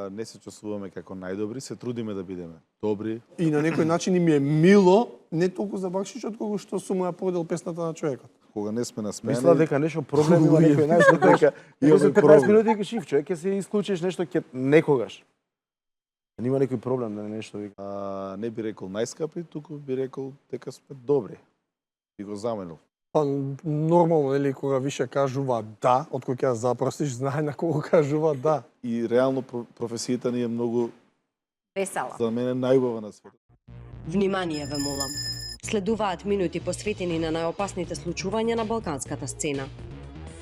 Не се чувствуваме како најдобри, се трудиме да бидеме добри. И на некој начин им е мило, не толку за бакшишот, колку што сум ја продел песната на човекот. Кога не сме на смена. Мисла дека нешто проблем има некој, знаеш, дека имаме 15 минути ќе шиф, човек ќе се исклучиш нешто ќе некогаш. Нема некој проблем да нешто вика. Не би рекол најскапи, туку би рекол дека сме добри. Би го заменил. Па нормално нели кога више кажува да, откој ќе ја запросиш, знае на кого кажува да. И реално професијата ни е многу Весела. за мене најубава на светот. Внимание ве молам. Следуваат минути посветени на најопасните случувања на балканската сцена.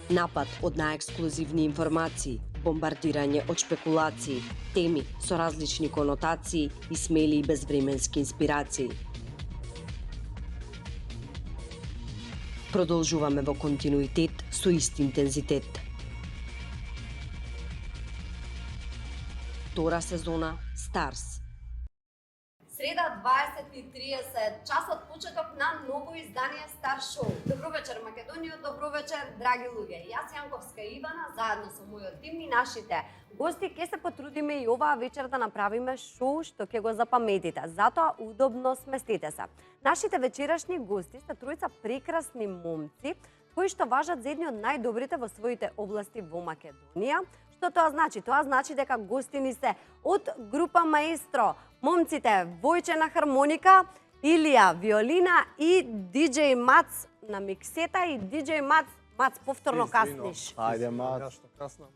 Напад од најексклузивни информации, бомбардирање од шпекулации, теми со различни конотации и смели и безвременски инспирации. Продолжуваме во континуитет со ист интензитет. Втора сезона Старс. Среда 20:30, часот почеток на ново издание Стар Шоу. Добро вечер Македонија, добро вечер драги луѓе. Јас Јанковска Ивана, заедно со мојот тим и нашите гости ќе се потрудиме и оваа вечер да направиме шоу што ќе го запаметите. Затоа удобно сместете се. Нашите вечерашни гости се тројца прекрасни момци кои што важат за едни од најдобрите во своите области во Македонија. Што тоа значи? Тоа значи дека гостини се од група Маестро, момците Војче на хармоника, Илија виолина и диџеј Мац на миксета и диџеј Мац повторно касниш. Ајде, Мац. Ја што каснам.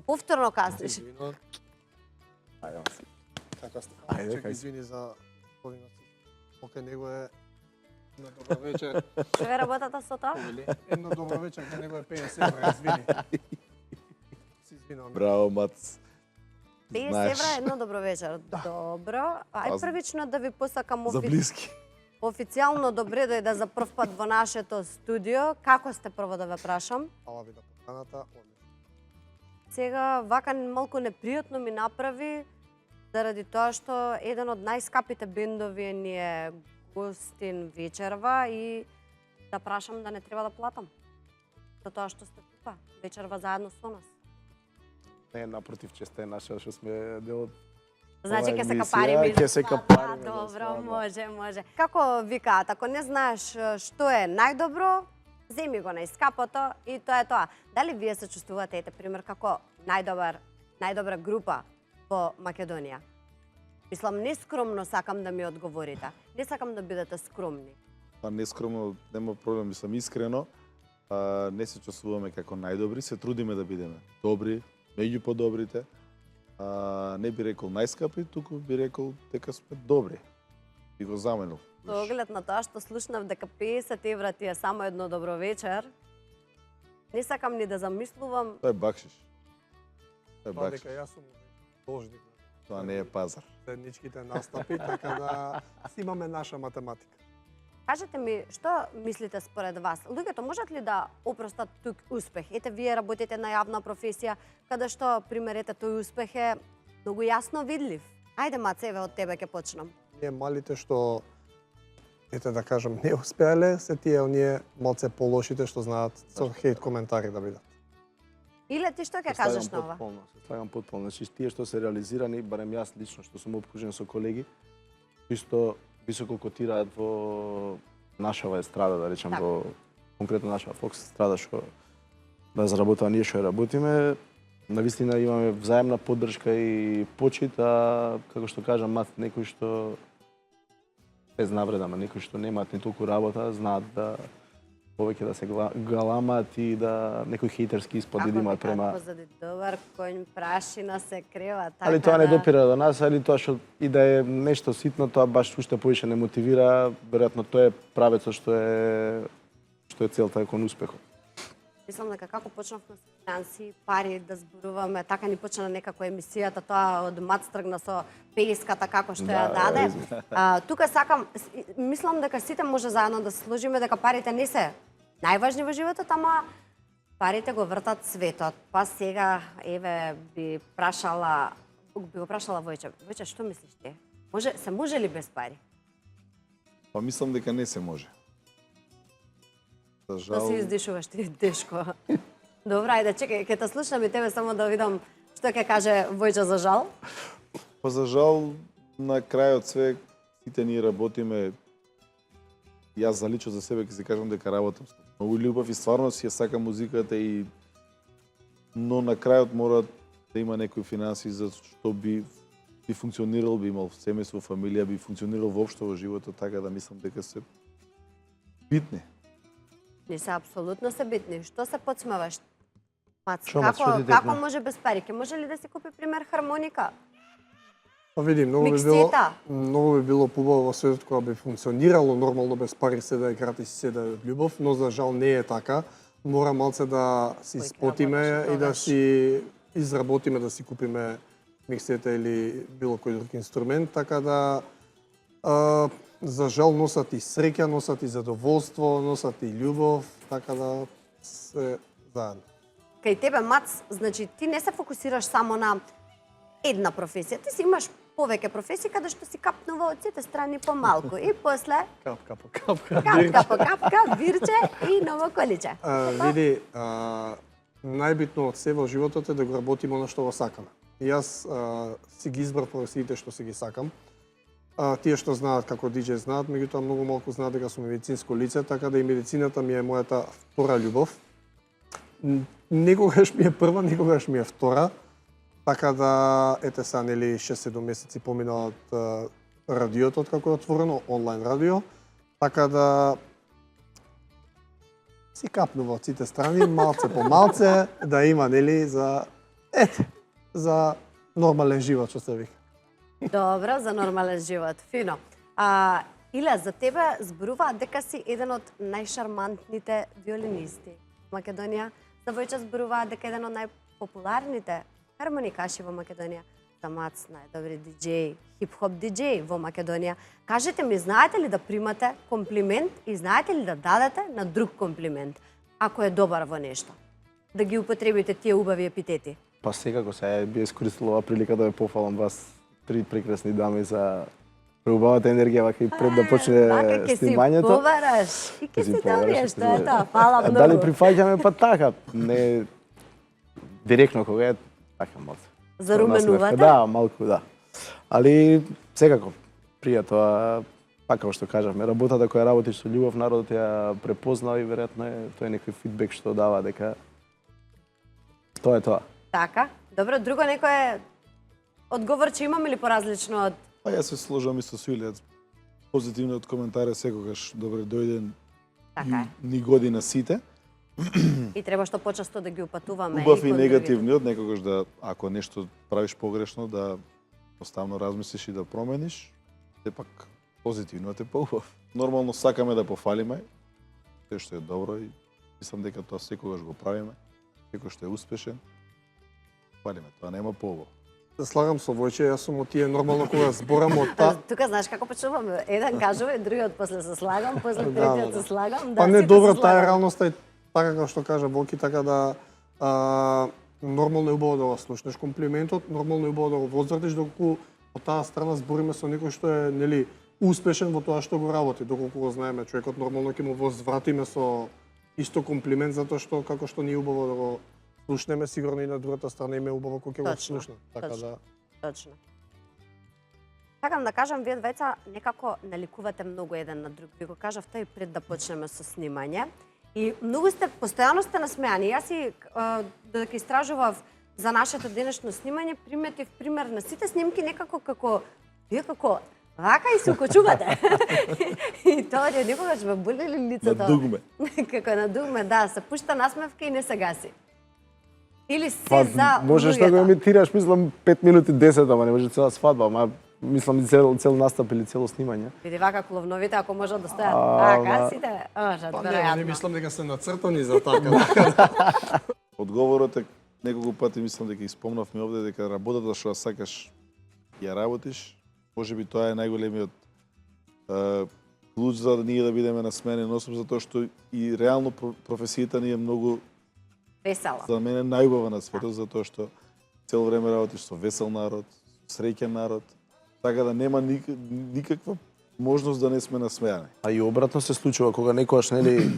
Повторно касниш. Ајде, Така сте. Ајде, Чекај, кај. извини за подинот. Окај него е на добро вечер. Што ве работата со тоа? Едно добро вечер, кај него е 50 евра, извини. Си извинувам. Браво, Мац. 50 Знаеш. евра, едно добро вечер. Добро. Ај Аз- првично да ви посакам За блиски. официјално добре дојде за прв пат во нашето студио. Како сте прво да ве прашам? Фала ви на поканата, одлично. Сега вака малку непријатно ми направи заради тоа што еден од најскапите бендови ни е гостин вечерва и да прашам да не треба да платам. За тоа што сте тука вечерва заедно со нас. Не, напротив, честа е наша што сме дел од Значи Ова ќе се емисија, капариме. ќе се капариме, да, Добро, стварно. може. Како викаат, ако не знаеш што е најдобро, земи го најскапото и тоа е тоа. Дали вие се чувствувате, ете пример, како најдобра група во Македонија? Мислам, нескромно сакам да ми одговорите. Не сакам да бидете скромни. Па нескромно, нема проблем, мислам искрено. Не се чувствуваме како најдобри, се трудиме да бидеме добри, меѓу подобрите. Не би рекол најскапи, туку би рекол дека сме добри. Би го заменил. Со оглед на тоа што слушнав дека 50 евра ти е само едно добро вечер, не сакам ни да замислувам. Тоа е бакшиш. Тоа е Тоа бакшиш. дека јас сум должник на Тоа не е пазар. следничките настапи, така да си имаме наша математика. Кажете ми, што мислите според вас? Луѓето можат ли да опростат тук успех? Ете, вие работите на јавна професија, каде што, примерете, тој успех е многу јасно видлив. Ајде, Мацеве, од тебе ќе почнам. Ние малите што, ете да кажам, не успеале, се тие оние малце полошите што знаат со хейт коментари да бидат. Иле, ти што ќе кажеш на ова? Се слагам потполно. Значи, тие што се реализирани, барем јас лично, што сум обкружен со колеги, чисто високо котираат во нашава естрада, да речам, Така. во конкретно нашава Фокс естрада, што да заработува ние што ја работиме. Навистина имаме взаемна поддршка и почит, а како што кажам, мат некои што без навреда, некои што немаат ни толку работа, знаат да повеќе да се галамат и да некои хејтерски испади да имаат према. Позади добар конј прашина се крева, така Али тоа не да- допира до нас, али тоа што и да е нешто ситно, тоа баш уште повеќе не мотивира, веројатно тоа е правецот што е целта кон успехот. Мислам дека како почнавме со финанси, пари да зборуваме, така ни почна некако емисијата, тоа од Мац тргна со пеиската како што ја даде. Тука сакам, мислам дека сите може заедно да се сложиме дека парите не се најважни во животот, ама парите го вртат светот. Па сега, еве, би го прашала Војче. Војче, што мислиш ти? Се може ли без пари? Па мислам дека не се може. За Да жал, се издишуваш ти, Дешко. Добра, ајде, чекај, ќе те слушам и тебе само да видам Што ќе каже Војчо за жал? Па за жал, на крајот све, сите ние работиме. Јас за лично за себе ќе се кажам дека работам со многу љубов и стварно си ја сакам музиката но на крајот мора да има некои финанси за што би функционирал, би имал семејство, фамилија, би функционирал воопшто во животот, така да мислам дека се битни. Не се апсолутно се битни. Што се подсмеваш? Мац, Што, Мац, што ти како текна? може без пари? Ке може ли да си купи пример хармоника? Па види, многу би било побаво во светот кога би функционирало нормално без пари, се да е гратис, се да е од љубов, но за жал не е така. Мора малце да си спотиме и да си изработиме, да си купиме миксета или било кој друг инструмент, така да за жал носат и среќа, носат и задоволство, носат и љубов, така да се заедно. Кај тебе, Мац, значи ти не се фокусираш само на една професија, ти си имаш повеќе професии каде што си капнува од сите страни помалку и после Капка по капка. капка по капка, вирче и ново количе. Види, најбитно од се во животот е да го работиме она што го сакаме. Јас си ги избрав професиите што си ги сакам. Тие што знаат како диџеј знаат, меѓутоа многу малку знаат дека сум медицинско лице, така да и медицината ми е мојата втора љубов. Некогаш ми е прва, некогаш ми е втора. Така да, ете са, нели, 6-7 месеци помина од радиото, како е отворено, онлайн радио. Така да си капнува од сите страни, малце по малце, да има, нели, за нормален живот, што се вика. Добро, за нормален живот. Фино. Иле, за тебе зборуваат дека си еден од најшармантните виолинисти во Македонија. За Војчо зборуваат дека еден од најпопуларните хармоникаши во Македонија. За Мац, најдобри диџеј, хип-хоп диџеј во Македонија. Кажете ми, знаете ли да примате комплимент и знаете ли да дадете на друг комплимент, ако е добар во нешто? Да ги употребите тие убави епитети. Па секако се би искористил ова прилика да ве пофалам вас, три прекрасни дами за преубавата енергија вака и пред да почне снимањето. Ке си повараш и ке си добриеш, што е тоа. Фала многу. Дали прифаќаме па така, не директно кога е така малку. Заруменувате? Да, малку, да. Али секако прија тоа, па како што кажавме, работата која работиш со љубов, народот ја препознава и веројатно тоа е некој фидбек што дава дека тоа е тоа. Така. Добро, друго некое одговорче имаме ли поразлично од... Па јас се сложам исто со Илија. Позитивниот коментар е секогаш добре дојден Така е. ни година сите. И треба што почесто да ги упатуваме. Убав и кон негативниот, некогаш да, ако нешто правиш погрешно, да оставно размислиш и да промениш, сепак позитивниот е поубав. Нормално сакаме да пофалиме, тоа што е добро и мислам дека тоа секогаш го правиме, секој што е успешен, фалиме, тоа нема поубав. Се слагам со Војче, јас сум од тие нормално кога зборам од Тука знаеш како почнуваме? Еден кажува и другиот после се слагам, после третиот се слагам. Па не, сите добро, се таа е слагам. реалноста и така како што кажа Волки, така да нормално е убаво да го слушнеш комплиментот, нормално е убаво да го возвратиш, доколку од таа страна збориме со некој што е, нели, успешен во тоа што го работи, доколку го знаеме човекот, нормално ќе му возвратиме со исто комплимент, затоа што како што ни е убаво да го слушнеме, сигурно и на другата страна им е убаво кога ќе го Точно, слушнат. Така точно. да Точно. Сакам да кажам, вие двајца некако наликувате многу еден на друг. Ви го кажавте и пред да почнеме со снимање. И многу сте, постојано сте насмеани. Јас и додека истражував за нашето денешно снимање, приметив пример на сите снимки некако како вие како вака и се укочувате. И тоа е некогаш ве боли ли лицето? На дугме. Како на дугме, да, се пушта насмевка и не се гаси. Или се Па, за можеш да го луѓето. емитираш, мислам, 5 минути 10, ама не може цела свадба, ама мислам цел настап или цело снимање. Види вака кловновите, ако можат да стојат Ама- така, сите можат, па не, веројатно. не мислам дека се нацртани за така. Одговорот е неколку пати мислам дека испомнавме овде дека работата што ја сакаш ја работиш, можеби тоа е најголемиот клуч за да ние да бидеме насмеени носом, затоа што и реално професијата ни е многу Весела. за мене најубава на светот, затоа што цел време работиш со весел народ, среќен народ, така да нема никаква можност да не сме насмеани. А и обратно се случува кога некогаш, нели,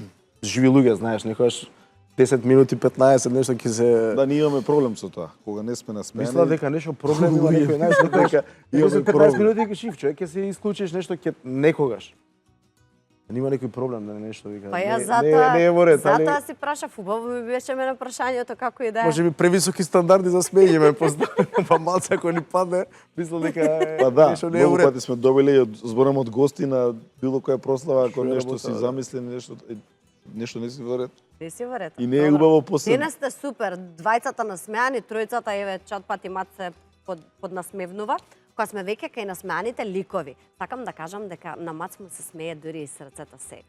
живи луѓе, знаеш, некогаш 10 минути, 15, нешто ќе се... Да, ние имаме проблем со тоа. Кога не сме на смена. Мисла дека нешто проблем има некој, знаеш, дека имаме 15 проблем. минути ќе шиф, човек ќе се исклучиш нешто ќе некогаш. Нема некој проблем да нешто вика. Па ја не е во ред, али затоа си прашав, убаво ми беше мене прашањето како и да е. може би превисоки стандарди за смење ме постави, па малце ако ни падне, мислам дека Па да, нешто не е многу во ред. пати сме добили од зборам од гости на било која прослава, ако Што е нешто работа, си да. замисли, нешто не си во ред. Не си во ред. И не е Добро. убаво после. Денес сте супер, двајцата насмеани, тројцата еве чат пати мат се поднасмевнува. Кога сме веќе кај насмеаните ликови, сакам да кажам дека на мат му се смее дури и срцето сега.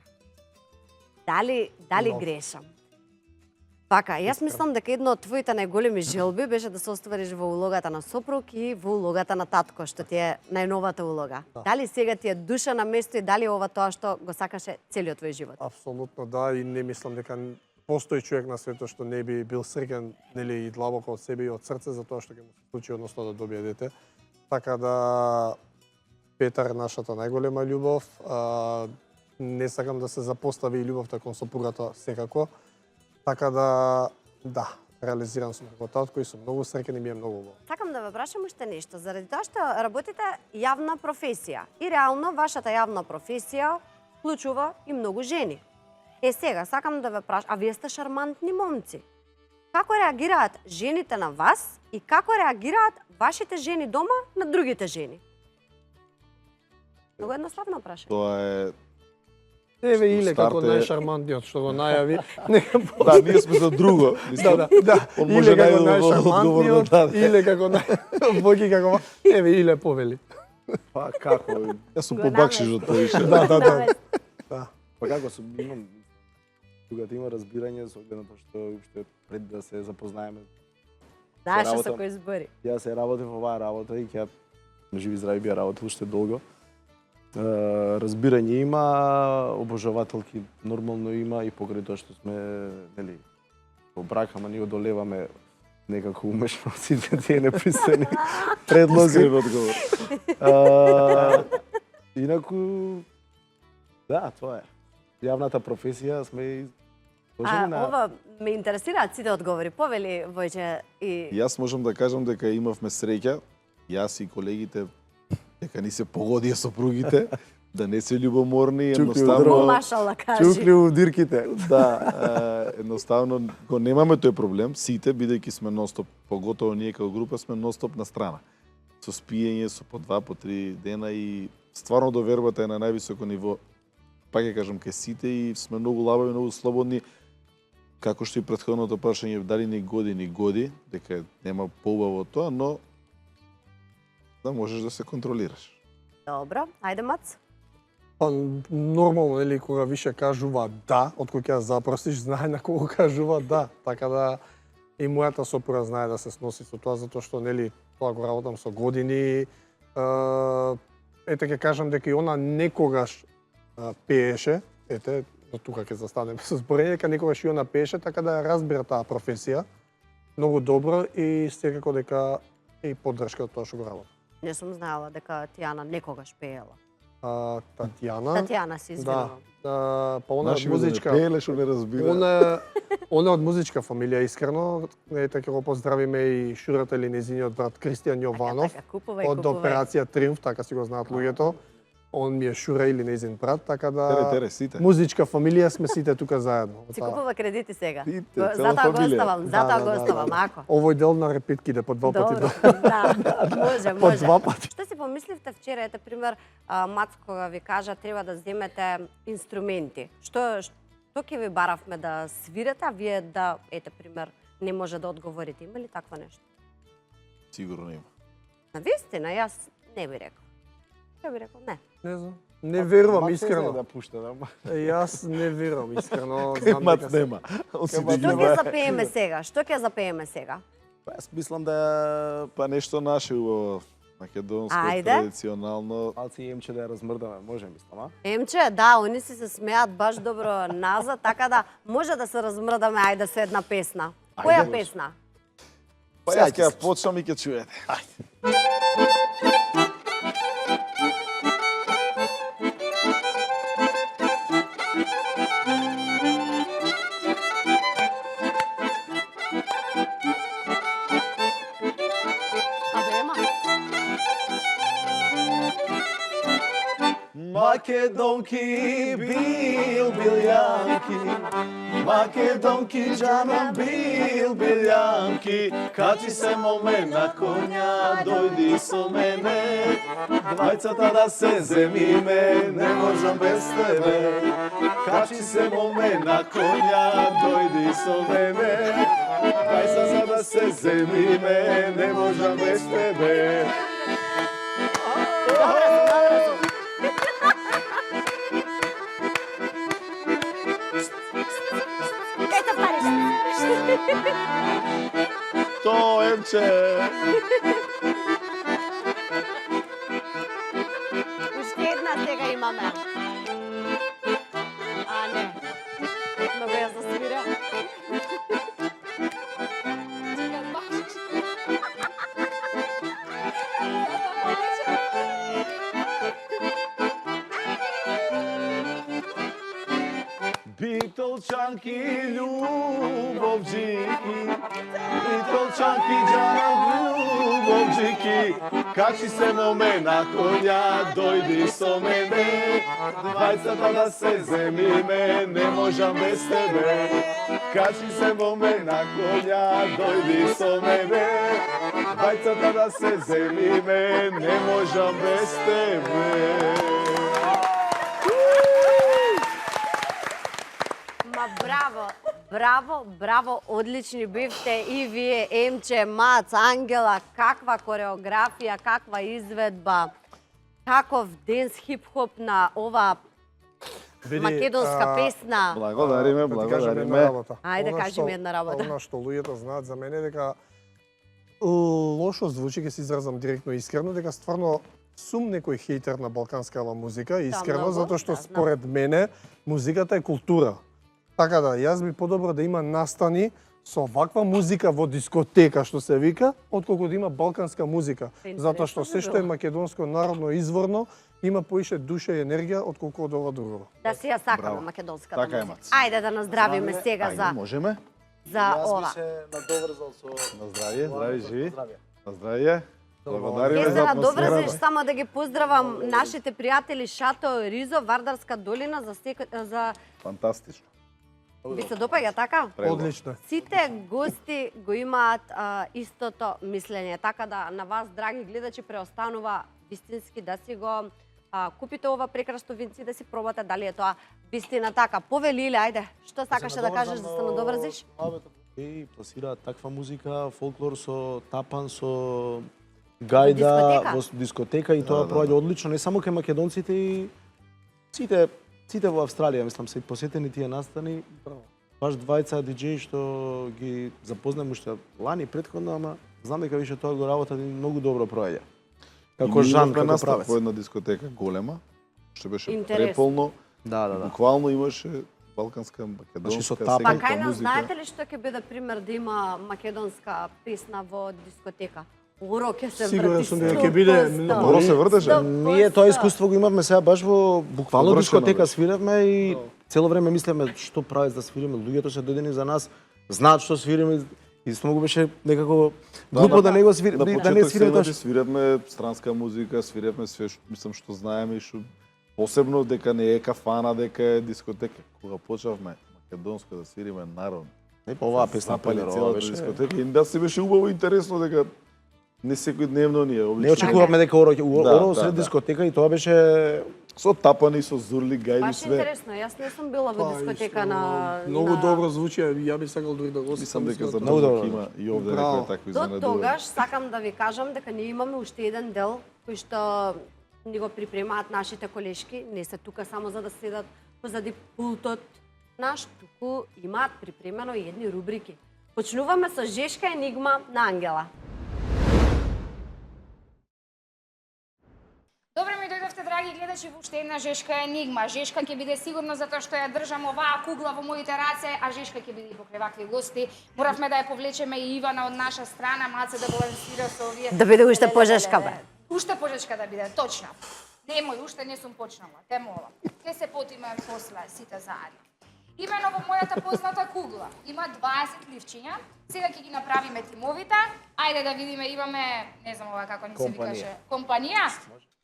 Дали грешам? Така, јас мислам дека едно од твоите најголеми желби беше да се оствариш во улогата на сопруг и во улогата на татко, што ти е најновата улога. Дали сега ти е душа на место и дали ова тоа што го сакаше целиот твој живот? Апсолутно да, и не мислам дека постои човек на светот што не би бил среќен, нели, и длабоко од себе и од срце за тоа што ќе му се случи, односно да добие дете. Така да Петар е нашата најголема љубов. Не сакам да се запостави и љубовта кон сопругата секако. Така да, реализиран сум како татко и сум многу среќен и ми е многу убаво. Сакам да ве прашам уште нешто, заради тоа што работите јавна професија и реално вашата јавна професија вклучува и многу жени. Сега сакам да ве прашам, а вие сте шармантни момци. Како реагираат жените на вас и како реагираат вашите жени дома на другите жени? Многу едноставно прашање. Тоа е Еве Иле како старте- најшармантниот што го најави. да, ние сме за друго. Мислам, Да, Он може Иле како најодговорно најшармантниот, да даде. Иле како Боги како еве Иле повели. Па како? Јас сум Го побакшиш намести. од тоа ише. Да. Па како сум имам кога има разбирање со оглед на тоа што уште пред да се запознаеме. Знаеш со работам. кој збори. Јас се работев во оваа работа и ќе живи здрави би ја работел уште долго. Разбирање има, обожавателки нормално има и покрај тоа што сме, нели, во брак, ама ние одолеваме некако умешно сите тие непристани предлози. Искрен одговор. Инаку, да, тоа е. Јавната професија сме изложени на... Ова ме интересираат сите одговори. Повели Војче и Јас можам да кажам дека имавме среќа, јас и колегите, дека ни се погодија сопругите, да не се љубоморни, Чукли едноставно... Машала кажи. Чукли у дирките. Да, едноставно го немаме тој проблем, сите, бидејќи сме ностоп, поготово ние како група сме ностоп на страна. Со спиење, со по 2, по 3 дена и стварно довербата е на највисоко ниво. Пак ќе кажам кај сите и сме многу лабави, многу слободни. Како што и претходното прашање, дали ни годи, дека нема поубаво тоа, но да можеш да се контролираш. Добро, ајде Мац. Па нормално нели кога више кажува да, откој ќе ја запросиш, знае на кого кажува да. Така да и мојата сопруга знае да се сноси со тоа затоа што нели тоа го работам со години. Ете ќе кажам дека и она некогаш пееше, ете, до тука ќе застанеме со зборење, дека некогаш и она пееше, така да ја разбира таа професија многу добро и секако дека и поддршка од тоа што го работам. Не сум знаела дека Тијана некогаш пеела. Татјана. Татјана се извинувам. Па она од музичка. Пееле што не разбира. Она од музичка фамилија искрено. Ете ќе го поздравиме и шурата или незиниот брат Кристијан Јованов Така, купувај, од операција Триумф, така си го знаат луѓето. Он ми е шура или незин брат, така да Тере, сите. музичка фамилија сме сите тука заедно. Си купува кредити сега. Сите, Го- цела Затоа го фамилија. оставам, затоа го оставам, ако. Овој дел на репитки да по два пати. Добро, да, може, По може. два пати. Што си помисливте вчера, ете пример, Мац кога ви кажа треба да земете инструменти. Што ќе ви баравме да свирате, а вие да, ете пример, не може да одговорите. Има ли таква нешто? Сигурно има. Навистина, јас не би рекол. Ја би рекол не. Не знам. Не верувам Мац искрено. да пушта, да. Јас не верувам искрено. Кај Знам Мац дека се- нема. Он си Кај Мац диги Што нема. ќе запееме сега? Што ќе запееме сега? Па јас мислам да Па нешто наше убаво. Македонско, Ајде. традиционално. малци емче да ја размрдаме, може мислам, а? Емче, да, они се смеат баш добро назад, така да може да се размрдаме, ајде со една песна. Која може. песна? Па јас ќе ја почнам и ќе чуете. Македонки, билјанки, Македонки, џана, билјанки, качи се моме на коња, дојди со мене, двајцата да се земиме, не можам без тебе. Качи се моме на коња, дојди со мене, двајцата да се земиме, не можам без тебе. Ето париш. То, Емче! Уште една сега имаме. А, не. Много ја засвира. Чекам, баш. Битолчанки, љубовџики, Битолчанки, џана, љубовџики, качи се моме на коња, дојди со мене, двајцата да се земиме, не можам без тебе. Качи се моме на коња, дојди со мене, двајцата да се земиме, не можам без тебе. Ма браво, браво, браво, одлични бивте и вие, Емче, Мац, Ангела, каква кореографија, каква изведба, каков денс хип-хоп на ова македонска песна. Благодариме, Да ти кажам една благодариме. работа. Ајде, Она кажи ми што- една работа. Она што луѓето знаат за мене дека лошо звучи, ќе се изразам директно и искрено, дека стварно сум некој хейтер на балканскава музика, искрено, многу, затоа што да, знам. според мене музиката е култура. Така да, јас би подобро да има настани со ваква музика во дискотека, што се вика, отколку да има балканска музика. Интересно Затоа што се би што е било. македонско народно изворно, има поише душа и енергија отколку од ова друго. Да си ја сакаме Браво. македонската Така е, музика. Мац. Ајде да наздравиме сега Ајде, можеме? за ова. се надоврзал со... На здравје, здрави, живи. Здравје. На здравје. Благодариме Ке за се надоврзиш, атмосферата. само да ги поздравам нашите пријатели Шато Ризо, Вардарска долина за Фантастично. ви се допаѓа така? Прело. Одлично. Сите гости го имаат истото мислење, така да на вас, драги гледачи, преостанува вистински да си го купите ова прекрасно винци, да си пробате дали е тоа вистина така. Повели, или ајде, што сакаше да кажеш да се надоврзиш? И пласираат таква музика, фолклор со тапан, со гајда, дискотека? во дискотека и тоа проаѓа одлично, не само кај македонците и сите во Австралија, мислам, се посетени тие настани. Баш двајца диџеи што ги запознам уште лани претходно, ама знам дека више тоа го работат и многу добро проаѓа. Како жан, како правец. По една дискотека голема, што беше Интересно. преполно. Да. Буквално имаше балканска, Значи со македонска, тапан. Па секаква кај нас музика. знаете ли што ќе биде пример да има македонска песна во дискотека? Оро ќе се Сигурен врти сум дека ќе биде 100%. Оро се вртеше? 100%. Ние тоа искуство го имавме сега баш во буквално Совршено дискотека беше. свиревме и цело време мислеме што правец да свириме. Луѓето се дојдени за нас, знаат што свириме и многу беше некако глупо да не го свириме, да не свириме тоа. свиревме странска музика, свиревме све што мислам што знаеме и што посебно дека не е кафана, дека е дискотека. Кога почнавме македонско да свириме народно, Не по оваа песна запали пример, ова целата беше. дискотека и да се беше убаво и интересно дека не секојдневно ни е обично. Не очекувавме дека Оро Да, сред да. дискотека и тоа беше Со тапани, со зурли, гајди, Баш све. интересно, јас не сум била во дискотека на... Многу на- добро звучи, ја би сакал дури да го Мислам дека за Многу Божок добро. има и овде Браво. некој такви До изненадувања. тогаш сакам да ви кажам дека ние имаме уште еден дел кој што ни го припремаат нашите колешки, не се тука само за да седат позади пултот наш, туку имаат припремено и едни рубрики. Почнуваме со Жешка енигма на Ангела. Добро ми дојдовте, драги гледачи, во уште една Жешка енигма. Жешка ќе биде сигурно затоа што ја држам оваа кугла во моите раце, а Жешка ќе биде и покрај вакви гости. Моравме да ја повлечеме и Ивана од наша страна, Маце да балансира со овие. Да биде уште пожешка, бе. Уште пожешка да биде, точно. Немој, уште не сум почнала, те молам. Ке се потиме после сите заедно. Имено во мојата позната кугла има 20 ливчиња. Сега ќе ги направиме тимовите. Ајде да видиме, имаме, не знам ова како ни се Компанија. викаше, компанија.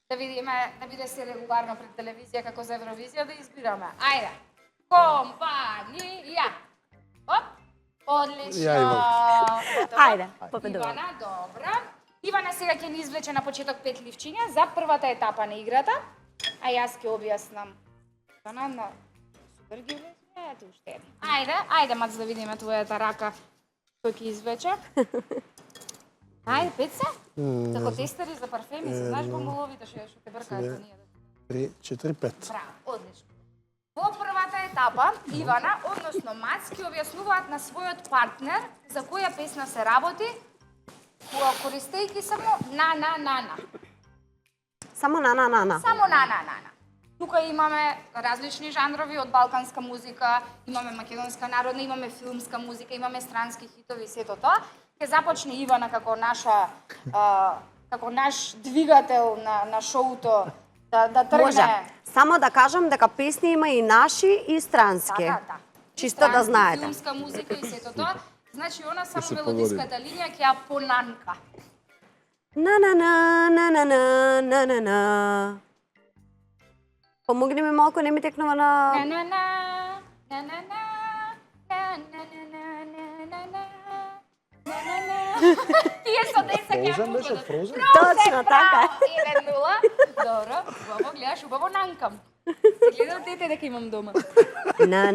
Да видиме, да биде се регуларно пред телевизија како за Евровизија да избираме. Ајде. Компанија. Оп. Одлично. Ја имам. Ајде, победува. Ивана, добро. Ивана сега ќе ни извлече на почеток 5 ливчиња за првата етапа на играта, а јас ќе објаснам. Ивана, на супер ги влече, уште еден. Ајде, Мац, да видиме твојата рака. Тој ќе извлече. Ајде, 5 се? Како тестери за парфеми, се знаеш бомболовите што те бркаат за ние. 3, 4, 5. Браво, одлично. Во првата етапа, Ивана, односно Мац, ќе објаснуваат на својот партнер за која песна се работи, користејќи само на. Само на. Само на. Тука имаме различни жанрови од балканска музика, имаме македонска народна, имаме филмска музика, имаме странски хитови и сето тоа. Ќе започне Ивана како наш двигател на шоуто да тргне. Може. Само да кажам дека песни има и наши и странски. Да. Чисто да знаете. Филмска музика и сето тоа. Значи, она само мелодиската линија ќе ја понанка. На. Помогни ми малку, не ми текнува на... Тие со 10 ќе Frozen беше? Frozen? Точно така. 1-0. Добро, убаво гледаш, убаво нанкам. Се гледам дете дека имам дома. На.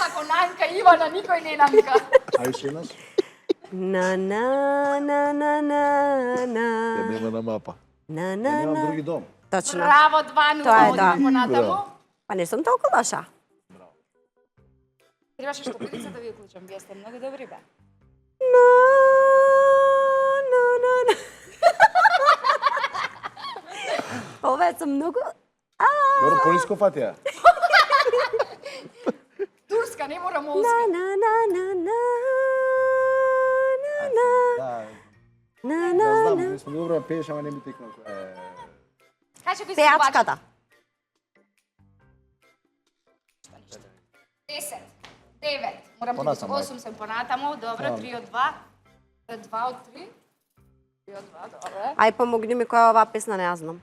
Ако нанка Ивана, никој не нанка. Ајде се еднаш. На. Ја нема на мапа. Немам други дом. Точно. Браво, 2-0. Тоа е, да. Понатаму. Па не сум толку лоша. Требаше штопилица да ви уклучам, вие сте многу добри, бе. На. Ова е многу... Добро, пониско фатија. Турска, не мора молска. Да, На. знам, ми сме добро да пееш, ама не ми текна. Кај кој Пејачката. 10, 9, морам да Понатаму, 8 сум понатаму, добро, 3 од 2, 2 од 3, 3 од 2, добро. Ај помогни ми која оваа песна не ја знам.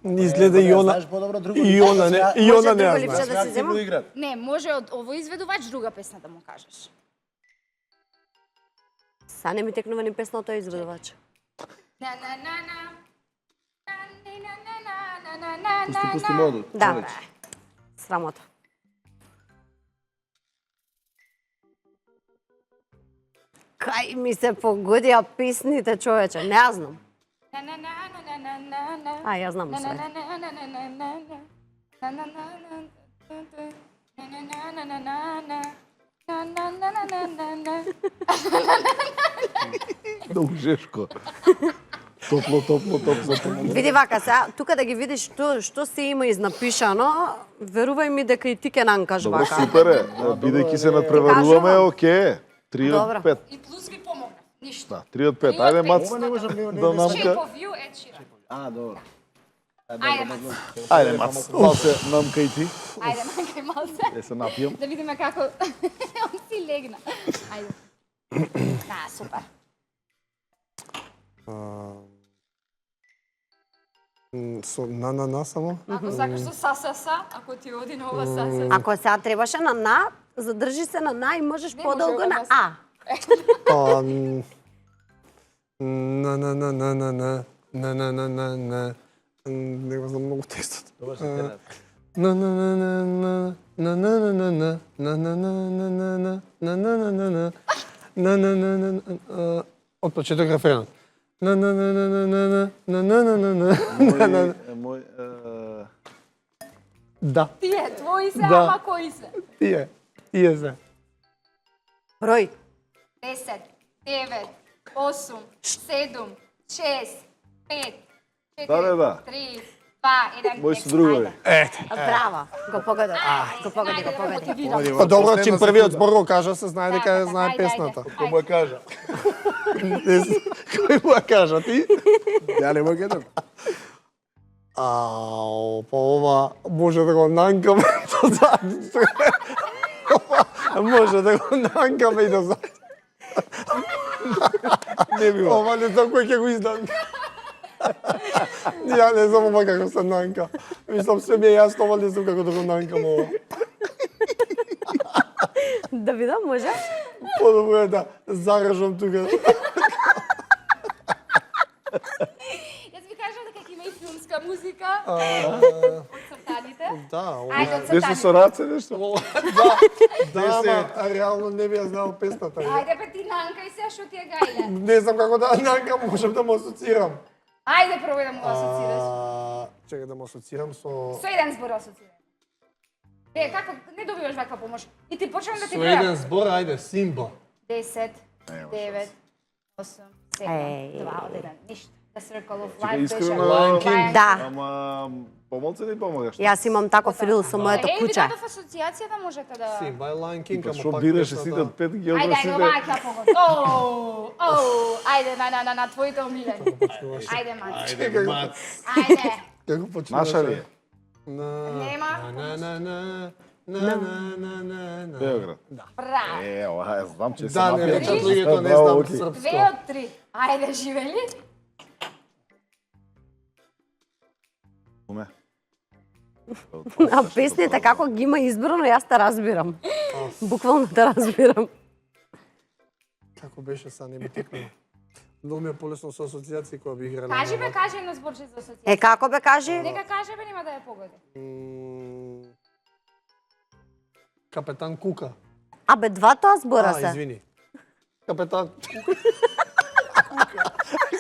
Изгледа и она... Знаеш по-добро друго. И она не Може ја друго знае. липче да си зема? Не, може од овој изведувач друга песна да му кажеш. Са не ми текнува ни песна од тој изведувач. Пусти модут. Да. Срамота. Кај ми се погодија песните, човече, не ја знам. А, ја знам се. Многу жешко. Топло. Види вака сега, тука да ги видиш што се има изнапишано, верувај ми дека и ти ќе нанкаш Добро, вака. супер е. Бидејќи се надпреваруваме, кажувам. окей. 3 Добро. од 5. И плюс ви помогна. Ништо. Да, 3 од 5. Ајде, Мац, Ова не можам да Shape намка. of you, Ed Sheeran. А, добро. Ајде, Мац. Ајде, Мац, малце намка и ти. Ајде, нанкај малце. Ја се напијам. Да видиме како... Он си легна. Ајде. Да, супер. Со на само. Ако сакаш со са, ако ти оди на ова са. Ако сега требаше на, задржи се на и можеш Не подолго може, на ова а. На. Не го знам многу текстот. Добро се тенат. Од почеток рефренот. Мој Да, Тие, твои се, Да. ама кои се? тие се. Број. 10, 9, 8, 7, 6, 5, 4, Да. 3, 2, 1. Мој се другови. Браво. Го погоди. Го погоди. Па добро, чим првиот збор го кажа, се знае дека знае песната. Кој му ја кажа? Кој му ја кажа ти? Ја не му ја кажам. Ау, па ова може да го нанкам. со зад. Може да го нанкаме и до зад. Не би Ова не знам кој ќе го изданка. Ја не знам ова како се нанка. Мислам се ми е јасно, ова не знам како да го нанкам ова. Да видам, може? Подобро е да заражам тука. Јас ви кажам дека ќе има и филмска музика од цртаните. Да, Ајде од Беше со цртаните. раце нешто? да, ама реално не би ја знал песната. Ајде бе ти нанкај се, што ти е гајле. Не знам како да нанкам, можам да му асоцирам. Ајде пробај да му го асоцираш. Чекај да му асоцирам со... Со еден збор асоцирај. Како не добиваш ваква помош? И ти почнам да ти Со бројам. еден збор, ајде, Симба. 10, 9, 8, 7, Еј. 2, 1, ништо. The Circle of Чекај, Life искрено, беше. Lion King. Да. Ама помалце ли помагаш? Јас имам таков рил со моето Еј, ви куче. дадов асоцијација да можете да... Симба е Lion King, Па ама што пак бираше песната- сите пет Ајде, географсите? ајде, овај клапогот. Оу, ајде, на твоите омилени. Ајде, мати. Чекај, Ајде. како почнуваше? Наша ли е? Нема. На. Београд. Браво. Ова, јас знам, че се Да, не напија. речат луѓето, не Браво, знам окей. 2 српско. од 3. Ајде, живели. Уме. А песните како ги има избрано, јас те разбирам. Буквално те разбирам. Како беше са, не ми текнало. Многу ми е полесно со асоцијации кои би играле. Кажи бе, на- кажи едно зборче за асоцијација. Е, како бе кажи? Нека каже бе, нема да ја погоди. Капетан Кука. Абе, двата збора се. Извини. Капетан.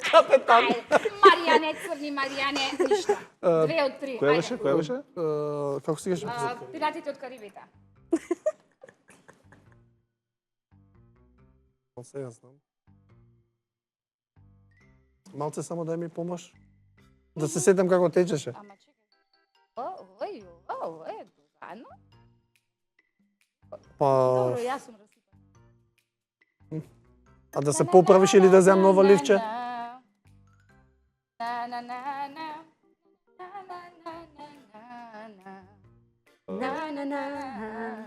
Ајде, Маријане, црни Маријане, ништо. 2 од 3. Која беше? Која беше? Како се каже? Пиратите од Карибите. Се ја знам. Малце само дај ми помош. Да се сетам како течеше. Ама чекај. Заедно? Па, Добро, јас сум расипан. а да се поправиш или да земам ново ливче?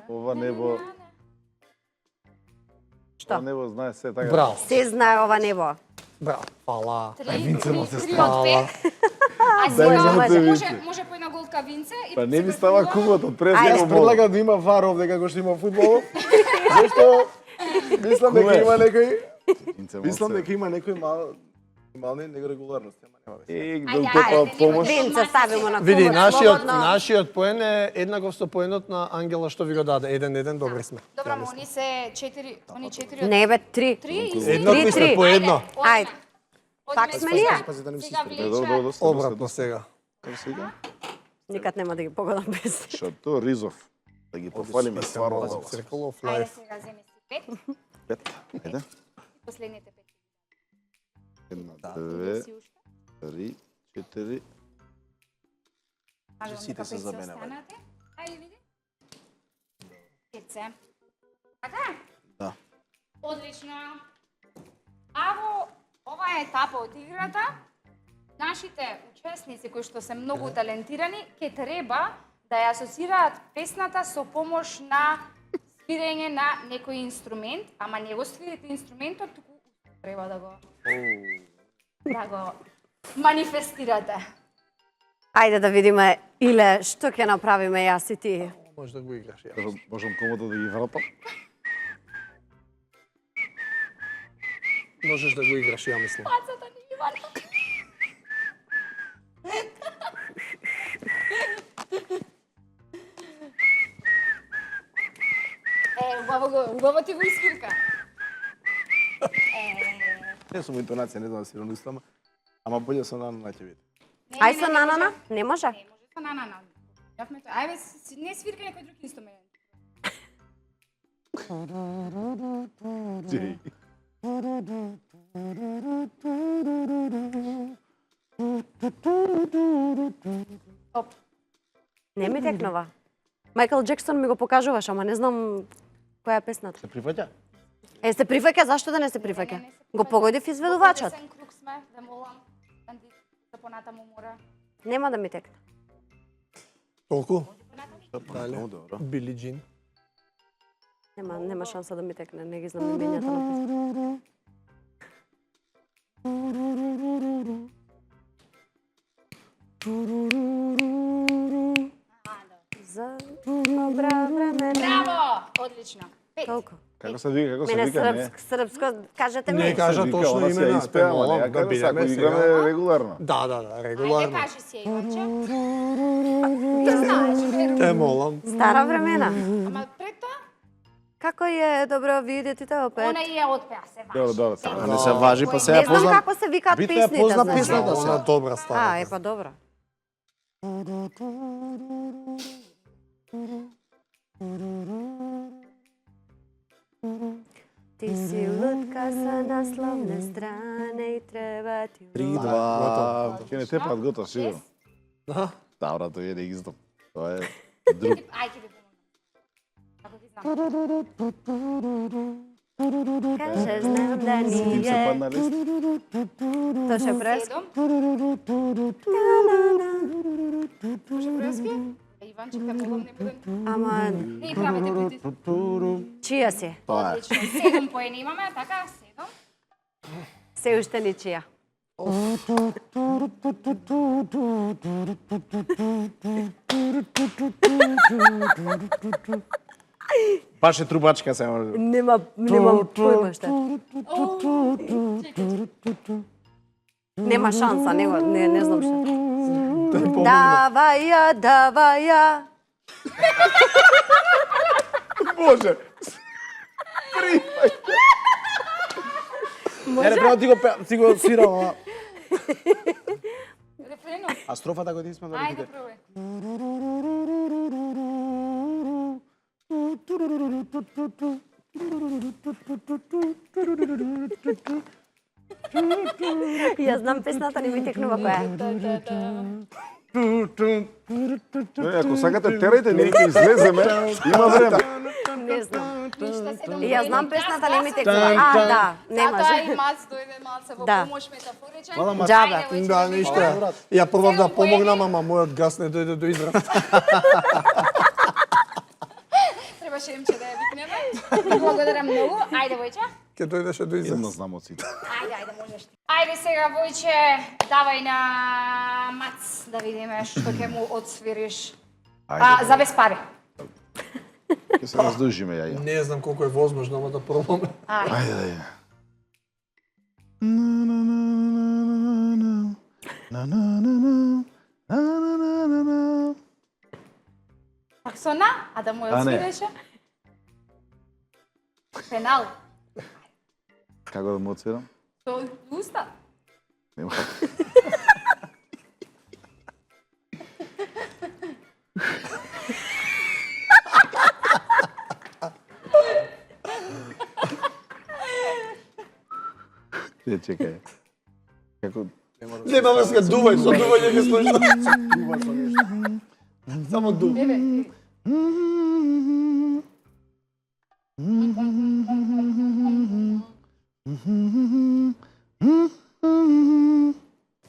Ова небо, Што? ова небо знае се така. Браво. Се знае ова небо. Браво. Фала. 3 од става. 5. А Да, сега Винце, може Винце. може по една голка Винце и Па не се ми става префрлува. кугот од пред Ајде. него Јас предлагам да има вар овде како што има фудбал. Зашто мислам дека Куме. има некој Винце, мислам малце. дека има некој мални нерегуларности, ама нема веќе. Е, Ајде, да упепа ајде, помош. нема. Винце ставимо на Види, кумот, нашиот слободно. нашиот поен е еднаков со поенот на Ангела што ви го даде. 1-1, добри сме. Добро, ама они се 4, они 4 од Не бе, 3. 3 Еднакви сме по едно. Ајде. Пак сме ние? Пази да не ми се Сега испред. Добро, влече. добро, Обратно сега. Како се иде? Никад нема да ги погодам без. Шато Ризов. Да ги пофалиме стварно. Circle of Ајде Life. сега земи си 5, Пет. Ајде. последните 5. Една, Да. две, Си уште. три, четири. Кажам Сите дека се пет за се мене, бе. останате. Ајде види. Пет се. Така? Да. Одлично. А во оваа етапа од играта, нашите учесници кои што се многу талентирани, ќе треба да ја асоцираат песната со помош на свирење на некој инструмент, ама не го свирите инструментот, туку треба да го манифестирате. Ајде да видиме, Иле, што ќе направиме јас и ти. Може да го играш ја. Можам комота да ги вратам? Можеш да го играш, ја мислам. Пацата ни Ивана. Убаво ти го искирка. Не сум интонација, не знам да си иронистам, ама боле со Нана ќе види. Ај со нанана? Не може? Не може со нанана. Јавме тоа. Ајде, не свирка некој друг инструмент. Джей. Оп. Не ми текнува. Майкл Джексон ми го покажуваш, ама не знам која е песната. Се прифаќа? Е, се прифаќа, зашто да не се прифаќа? Не, не се Го прифаќа. погодив изведувачот. Десен круг сме, да молам. Да понатаму мора. Нема да ми текне. Толку? Понатаму. Дале. Много добро. Били Джин. Нема шанса да ми текне, не ги знам имењата на песните. За добра времена. Браво! Одлично. 5. Толку. Како се вика, како се Мене вика, не? српско, кажете Не ми. кажа Вика, точно она се ја имена. испева, Молам, не, да како бидеме сако сега. играме регуларно. Да, Ајде, регуларно. кажи си, Иванче. Ти знаеш, верувам. Те молам. Стара времена. Ама пред тоа, Како е добро видите опет? она и ја отпеа, се важи. Добро, добро, Се така. А важи. не се важи, па Не сега знам познам. како се викаат Битно ја песните, познам значи. песната. Она добра стара. А, па добро. Ти си лутка са насловне стране и треба ти... 3-2. Ќе не тепат готов, сигурно. Да. Да, брат, тој е не ги знам. Тоа е друг. Ајде ќе ви помогнам. Ако ги знам. Каже, знам да Тим се ние... падна лист. Тоше прес. 7. Може прески? Иванче, ке молам не будем. Ама, Не правете притиск. чија си? Тоа е. Одлично. 7 поени имаме, така? 7. Се уште ничија. Баш е трубачка сега. Немам појма што. Нема шанса, не знам што. Давај ја, давај ја. Боже. Не, према ти го свирам, ама. Рефренот. А строфата кој ти сме да Ајде, реките? пробај. Ја знам песната, не ми текнува која. Ако сакате терајте, ние ќе излеземе. Има време. Не знам. Ништа, 7 Ја знам поени. песната, не ми Јас текнува. А, да, не Затоа и може. Мац дојде малце во Да. помош метафоричен. Джабе. Ајде, војче, Да, ви ништо. помогнам. Ја пробав да Седум поени. помогнам, ама мојот гас не дојде до израз. Требаше имче да ја викнеме. Благодарам многу. Ајде, Војче. Ке дојдеше до Едно израз. знам од сите. Ајде, можеш ти. Ајде сега, Војче, давај на Мац да видиме што ќе му отсвириш. За без пари. Ќе се раздужиме ја. Не знам колку е возможно, ама да пробаме. Ајде. Ајде, ајде. Пак со на, а да му ја А, не. отсвиреше? Пенал. Како да му отсвирам? Со уста. Нема. Не, чекај. Како... Нема врска, дувај, со дување ќе слушам. Само ду. Еве.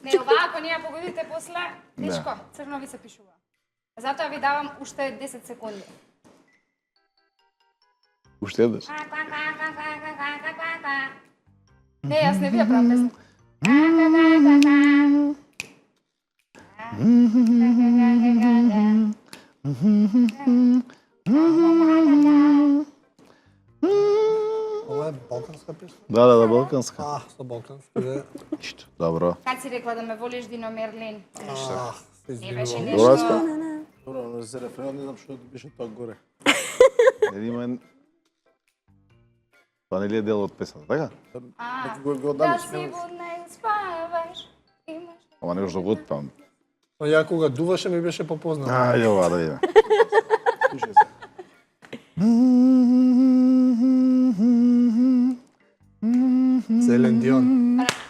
Не, оваа ако не ја погодите после, тешко, црно ви се пишува. Затоа ви давам уште 10 секунди. Уште еднаш. Не, јас не ви ја правам песна. Ова е балканска песна? Да, балканска. Со балкански, да. Ништо. Добро. Кад си рекла да ме волиш, Дино Мерлин? Се Не беше извинувам. Добро, нешто. Аспа. Добро, но се референот не знам што беше тоа горе. Има... Тоа нели е дел од песната, така? А, Го да одамиш, си будна и спаваш. Имаш... Ама не што го отпам. Но ја кога дуваше ми беше попознат. Ајде ова да видиме. слушај се. Селен Дион.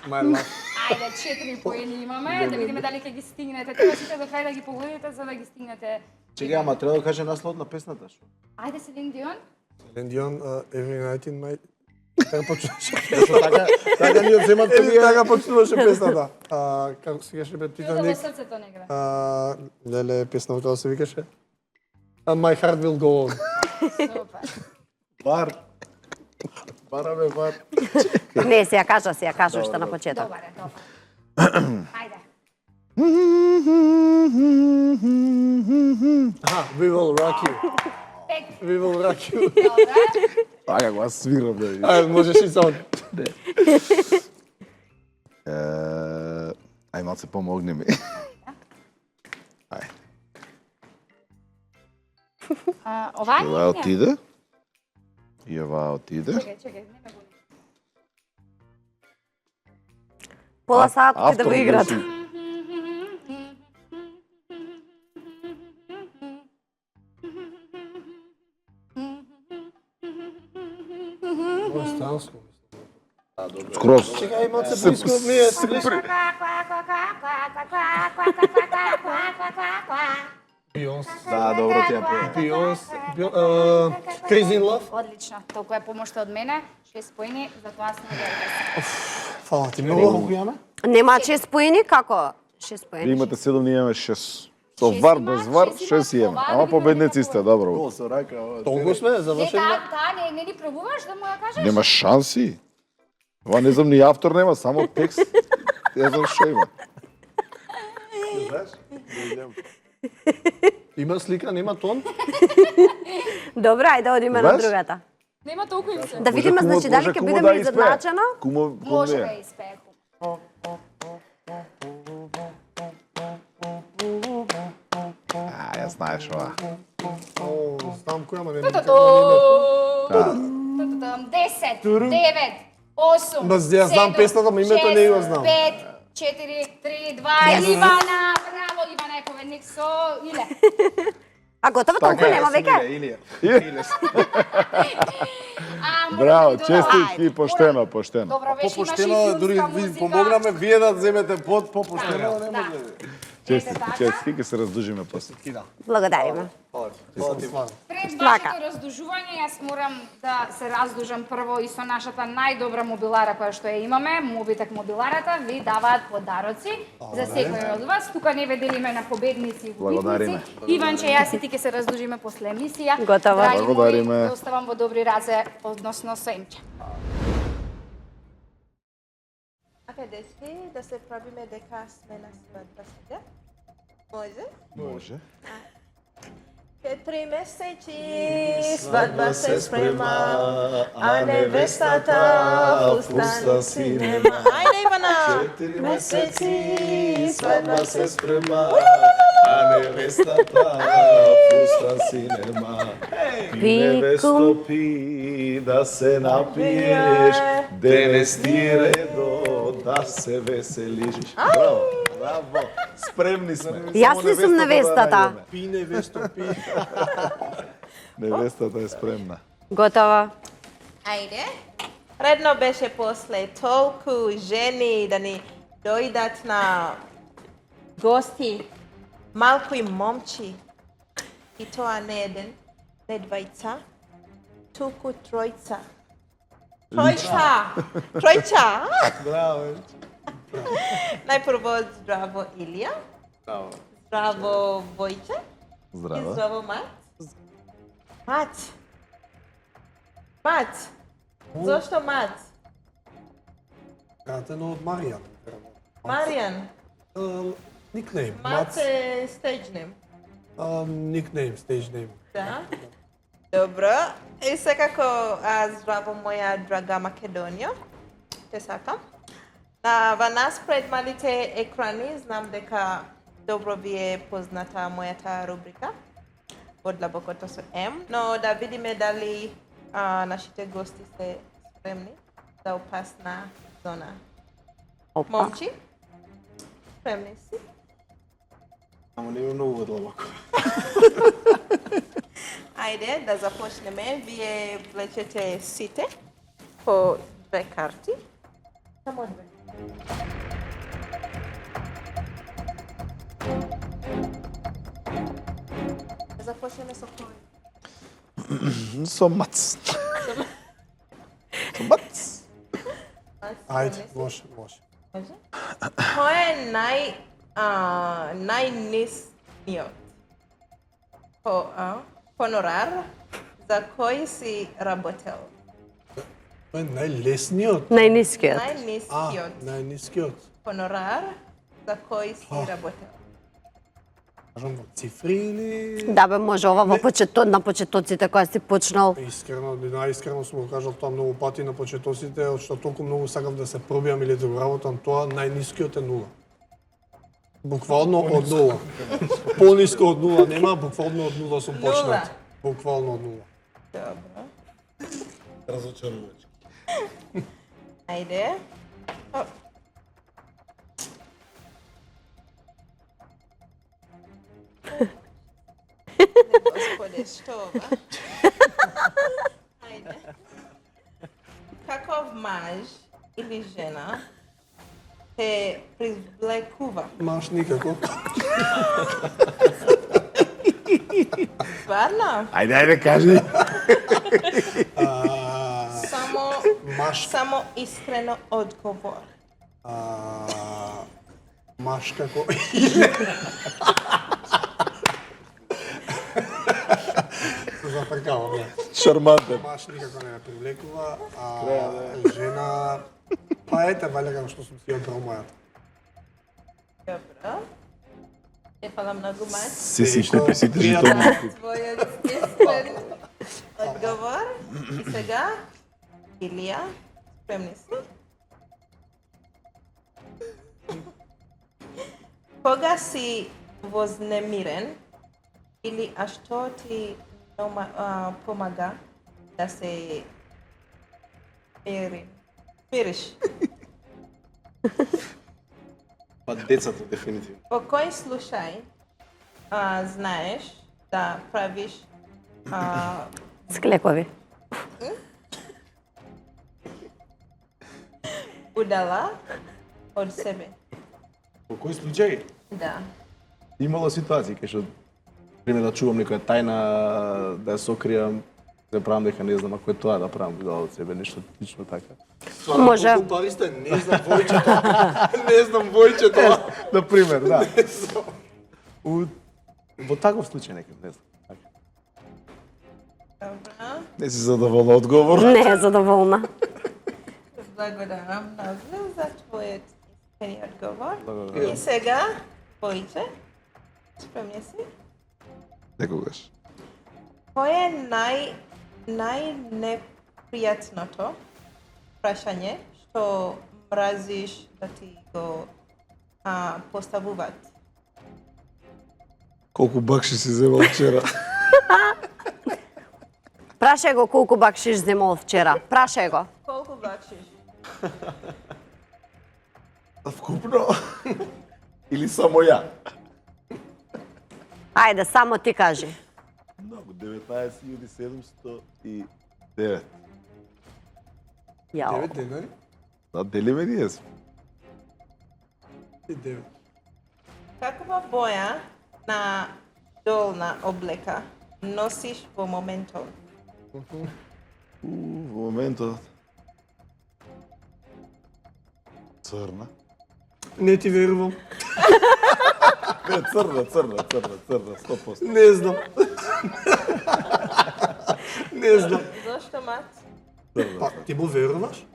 My love. Ајде, 4 поени имаме, да видиме дали ќе ги стигнете. Треба сите до крај да ги погодите, за да ги стигнете. Чекај, ама треба да каже насловот на песната, што? Ајде, Селин Дион. Селен Дион, Every Night in My... Така почнуваше. Зашто така ни одземат Така почнуваше песната. Како се викаше бе Ти да во Титаник? срцето негде. Леле, песна како се викаше? My heart will go on. Супер. Бар. Бараме бар. Не, си ја кажа уште на почеток. Добар е, добар. Ајде. We will rock you. Пек. We will rock you. Добре. Ајде го свирам бе. Можеш и сон. Ај малце помогни ми. Ај. Ова Ова не. отиде. И ова отиде. Чекај, не ме боли. Пола саат ќе да го играт. Ова е странско. Скроз. Чекај, малце близко ми е. Beyoncé. Да, добро ти ја пое. Beyoncé. Crazy in Love. Одлично. Толку е помошта од мене. 6 поени, затоа сме добри. Фала ти многу. Колку имаме? Нема 6 поени, како? 6 Ви поени. имате 7, ние имаме 6. Со Шест вар, има, без вар, шест има, 6 имаме. ова Ама да победници видиме сте, како добро. Гол со рака, ова. Толку сме, Не, завршено. не ни пробуваш да му ја кажеш? Нема шанси. Ова не знам ни автор нема, само текст. Не знам што има. Има слика, нема тон. Добро, ајде одиме на Знаеш? другата. Нема толку им се. Да видиме, значи, дали ќе бидеме изедначено? Кумо Може да не. испее. Ја знаеш ова. Знам која, ама не Тутутум, 10, 9, 8, Бас, ја знам песната, ама името не го знам. 5, 4, 3, 2, Ивана! Браво, Ивана е победник со Иле. А готово, толку нема веќе? Илија. Браво, Ајде. честитки, поштено, поштено. Добро, беше имаш и Попоштено, дури филмска ви музика. помогнаме вие да земете под попоштено, не Да. може. Честитки, така. честитки, ќе се раздужиме после. Благодариме. Пред Така. вашето раздужување, јас морам да се раздужам прво и со нашата најдобра мобилара која што ја имаме, Мобитек мобиларата, ви даваат подароци за секој од вас. Тука не ве делиме на победници и Благодариме. губитници. Иванче, јас и ти ќе се раздужиме после емисија. Готово. Драги мои, Благодариме. ве оставам во добри раце, односно со Емче. Ака дечки, да се правиме дека сме на свадба сега. Може? Може. Ке 3 месеци свадба се спрема, а невестата фустан си нема. Ајде, Ивана! 4 месеци свадба се спрема, а невестата фустан си нема. Пи, невесто, пи, да се напиеш, денес ти редо, да се веселиш. Браво, браво, спремни сме. Јас ли сум невестата? Пи невесто, пи. Невестата е спремна. Готово. Ајде. Редно беше после толку жени да ни дојдат на гости, малку и момчи. И тоа не еден, не двајца, туку тројца. Тројца! Браво. Најпрво здраво Илија, Браво. здраво Војче и Здраво. здраво Мат. Мат. Зошто Мат? Пратено од Маријан. Маријан. Никнейм. Мат е stage name. Никнейм, stage name. Да. Добро. И секако здраво моја драга Македонија. Те сакам. Во нас пред малите екрани знам дека добро ви е позната мојата рубрика од Длабокото со М, но да видиме дали нашите гости се спремни за опасна зона. Опа. Момчи, спремни си? Ама не е многу длабоко. Ајде да започнеме. Вие влечете сите по 2 карти. Само 2. Започнеме со кој? Со мац. Со мац. Ајде, може. Може? Кој е најнисниот? Хонорар за кој си работел? Тоа е најлесниот. Најнискиот. Најнискиот. Најнискиот. Хонорар за кој си работел? Кажам во цифри или... Да бе, може ова во на почетоците кога си почнал. Искрено, најискрено сум го кажал тоа многу пати на почетоците, што толку многу сакав да се пробиам или да го работам тоа, најнискиот е 0. Буквално од 0. Пониско од 0 нема, буквално од 0 сум почнат. Буквално од 0. Добро. Разочарувачки. Ајде. Господе, што ова? Ајде. Каков маж или жена те привлекува? Маш никако. Стварно? Ајде, кажи. Само искрено одговор. Маш како... Запркавам, Шармантен. Маш никако не ме привлекува, жена... Па ете, валја како што сум си одбрал мојата. Добро. Те фала многу маж. Си купи, си држи тоа. Твојот искрен одговор. И сега, Илија, спремни си? Кога си вознемирен или а што ти помага да се мириш? Па децата дефинитивно. По кој случај знаеш да правиш Склекови. удала од себе? По кој случај? Да. Имало ситуации кај што пример да чувам некоја тајна, да ја сокријам, да правам дека не знам, ако е тоа да правам удала од себе, нешто лично така. Може. Колку пари сте? Не знам војчето. Не знам војчето. На пример, да. Во таков случај некој, не знам. Добро. Не си задоволна одговор. Не е задоволна. Благодарам многу за твојот искрен одговор. Благодарам. И сега, Војче, спремни си? Некогаш. Кој е најнепријатното прашање што мразиш да ти го поставуваат? Колку бакши си земал вчера? Прашај го колку бакшиш земал вчера. Прашај го. Колку бакшиш? Вкупно? Или само ја? Ајде, само ти кажи. Многу, 19.709. Јао. 9 денари? Да, делиме ние сме. 9. Каква боја на долна облека носиш во моментот? Во моментот. Црна. Не ти верувам. Не, црна, 100%. Не знам. Не знам. Зошто, мат? Па, ти му веруваш?